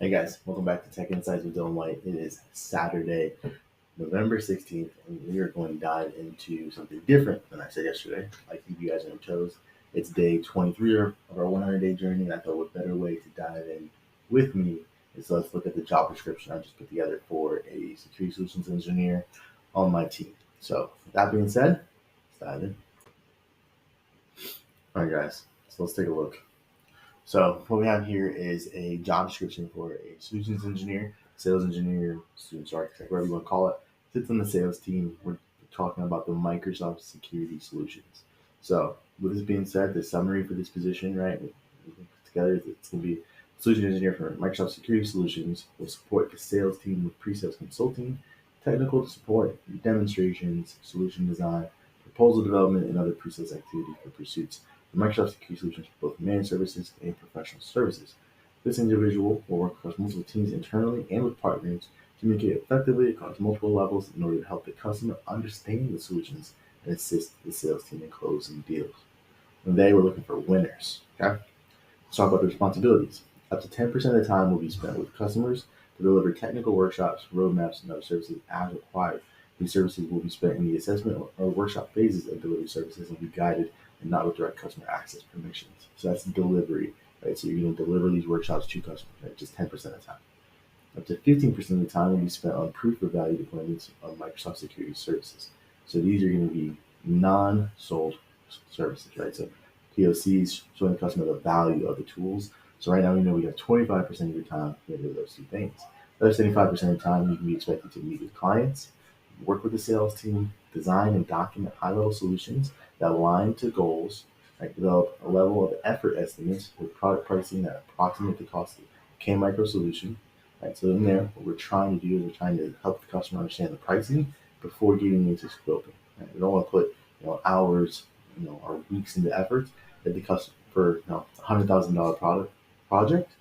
Hey guys, welcome back to Tech Insights with Dylan White. It is Saturday, November 16th, and we are going to dive into something different than I said yesterday. I keep you guys on your toes. It's day 23 of our 100-day journey, and I thought a better way to dive in with me is let's look at the job description I just put together for a security solutions engineer on my team. So, with that being said, let's dive in. All right, guys, so let's take a look. So what we have here is a job description for a solutions engineer, sales engineer, solutions architect, whatever you want to call it. Sits on the sales team. We're talking about the Microsoft security solutions. So with this being said, the summary for this position, right, we put together, it's going to be solution engineer for Microsoft security solutions. Will support the sales team with pre-sales consulting, technical support, demonstrations, solution design, proposal development, and other pre-sales activities for pursuits Microsoft Security Solutions for both managed services and professional services. This individual will work across multiple teams internally and with partners, communicate effectively across multiple levels in order to help the customer understand the solutions and assist the sales team in closing deals. And they were looking for winners. Okay, let's talk about the responsibilities. Up to 10% of the time will be spent with customers to deliver technical workshops, roadmaps, and other services as required. These services will be spent in the assessment or workshop phases of delivery services and be guided and not with direct customer access permissions. So that's delivery, right? So you're going to deliver these workshops to customers, right? Just 10% of the time. Up to 15% of the time will be spent on proof of value deployments on Microsoft security services. So these are going to be non-sold services, right? So POCs showing the customer the value of the tools. So right now we know we have 25% of your time to do those two things. The other 75% of the time you can be expected to meet with clients, work with the sales team, design and document high-level solutions that align to goals, right? Develop a level of effort estimates with product pricing that approximate the cost of K-Micro solution. Right, so in there, what we're trying to do is we're trying to help the customer understand the pricing before getting into scoping. Right? We don't want to put hours, or weeks into efforts that the customer for $100,000 project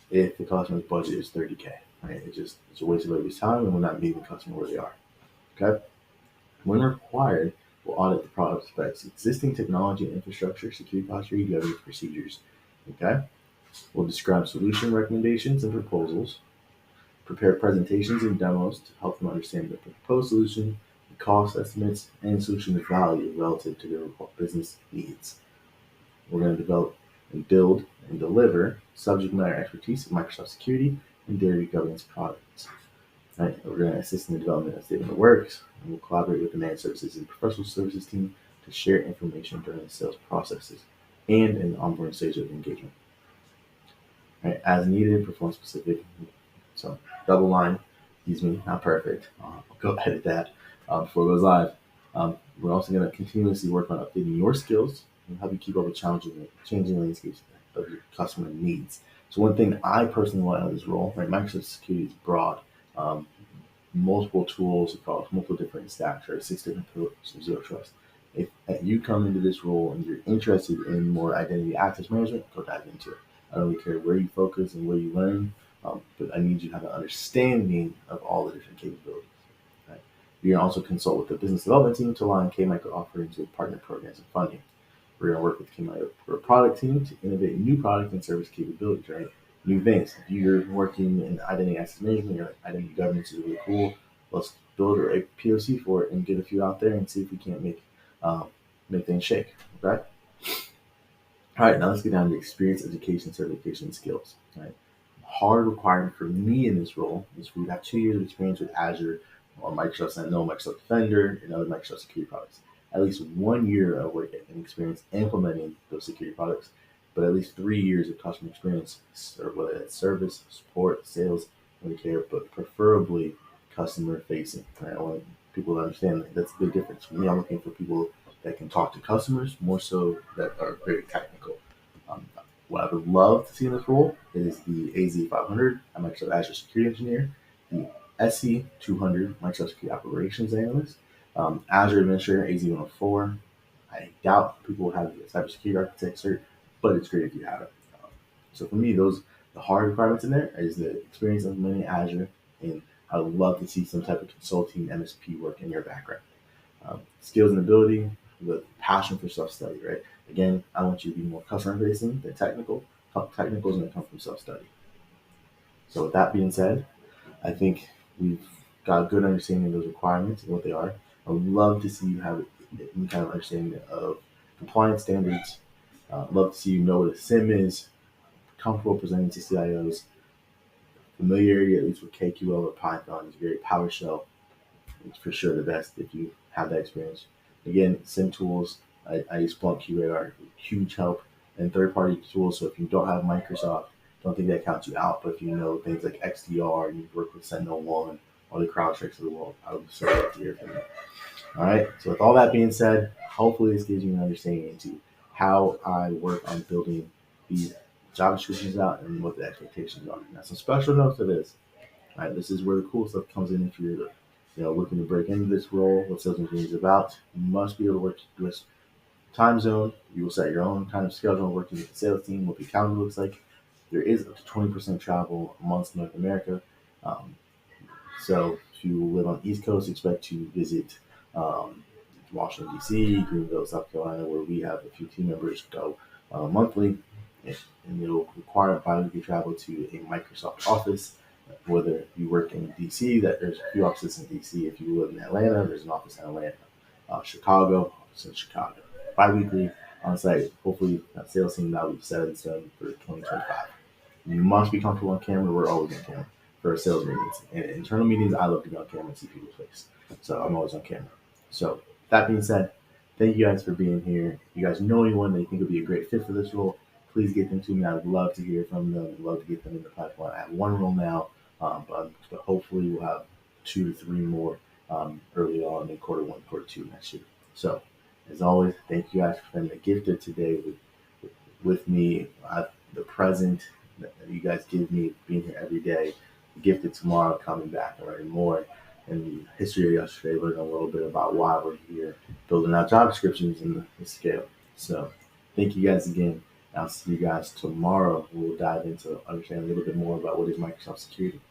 if the customer's budget is 30K. Right? It's a waste of everybody's time, and we're not meeting the customer where they are. Okay. When required, we'll audit the product specs, existing technology and infrastructure, security posture, governance procedures. Okay. We'll describe solution recommendations and proposals, prepare presentations and demos to help them understand the proposed solution, the cost estimates, and solution value relative to their business needs. We're going to develop and build and deliver subject matter expertise in Microsoft security and data governance products. Right? We're going to assist in the development of statement of works, and we'll collaborate with the managed services and professional services team to share information during the sales processes and in the onboarding stage of engagement. Right? As needed, perform specific. So double line, excuse me, not perfect. I'll go edit that before it goes live. We're also going to continuously work on updating your skills and help you keep up with changing landscapes of your customer needs. So one thing I personally want out of this role, right? Microsoft security is broad. Multiple tools across multiple different stacks, or 6 different pillars of zero trust. If you come into this role and you're interested in more identity access management, go dive into it. I don't really care where you focus and where you learn, but I need you to have an understanding of all the different capabilities. Right? You're going to also consult with the business development team to align K-Micro offerings with partner programs and funding. We're going to work with K-Micro product team to innovate new product and service capabilities, right? New things. If you're working in identity access management, your identity governance is really cool. Let's build a POC for it and get a few out there and see if we can't make things shake. Okay. All right, now let's get down to experience, education, certification, and skills. All right. Hard requirement for me in this role is we have 2 years of experience with Azure or Microsoft Sentinel, Microsoft Defender, and other Microsoft security products. At least 1 year of work and experience implementing those security products, but at least 3 years of customer experience, whether it's service, support, sales, care, but preferably customer facing. Right? I want people to understand that's a big difference. For me, I'm looking for people that can talk to customers more so that are very technical. What I would love to see in this role is the AZ500, Microsoft Azure Security Engineer, the SC200, Microsoft Security Operations Analyst, Azure Administrator, AZ104. I doubt people will have a cybersecurity architect cert, but it's great if you have it. So for me, the hard requirements in there is the experience implementing Azure, and I would love to see some type of consulting MSP work in your background. Skills and ability, the passion for self-study, right? Again, I want you to be more customer-facing than technical. Technical is going to come from self-study. So with that being said, I think we've got a good understanding of those requirements and what they are. I would love to see you have any kind of understanding of compliance standards. Love to see you know what a SIM is, comfortable presenting to CIOs, familiarity at least with KQL or Python is very PowerShell. It's for sure the best if you have that experience. Again, SIM tools, I use Splunk QRadar, huge help, and third-party tools. So if you don't have Microsoft, don't think that counts you out. But if you know things like XDR and you've worked with Sentinel-1 or the CrowdStrikes of the world, I would so love to hear from you. All right. So with all that being said, hopefully this gives you an understanding into how I work on building these job descriptions out and what the expectations are. Now, some special notes to this. All right, this is where the cool stuff comes in. If you're, looking to break into this role, what sales engineering is about, you must be able to work with time zone. You will set your own kind of schedule working with the sales team, what the calendar looks like. There is up to 20% travel amongst North America. Um, so if you live on the East Coast, expect to visit um, Washington, D.C., Greenville, South Carolina, where we have a few team members go monthly. And it'll require bi-weekly travel to a Microsoft office. Whether you work in D.C., that there's a few offices in D.C. If you live in Atlanta, there's an office in Atlanta. Chicago, office in Chicago. Bi-weekly on site. Hopefully, that sales team that will be set in stone for 2025. You must be comfortable on camera. We're always on camera for our sales meetings. And internal meetings, I love to be on camera and see people's face. So I'm always on camera. So that being said, thank you guys for being here. If you guys know anyone that you think would be a great fit for this role, please get them to me. I would love to hear from them. I'd love to get them in the pipeline. I have one role now, but hopefully we'll have 2 to 3 more early on in quarter 1, quarter 2 next year. So as always, thank you guys for spending the gift of today with me. The present that you guys give me being here every day, the gift of tomorrow coming back and learning more. And the history of yesterday, learning a little bit about why we're here, building out job descriptions and the scale. So thank you guys again. I'll see you guys tomorrow. We'll dive into understanding a little bit more about what is Microsoft security.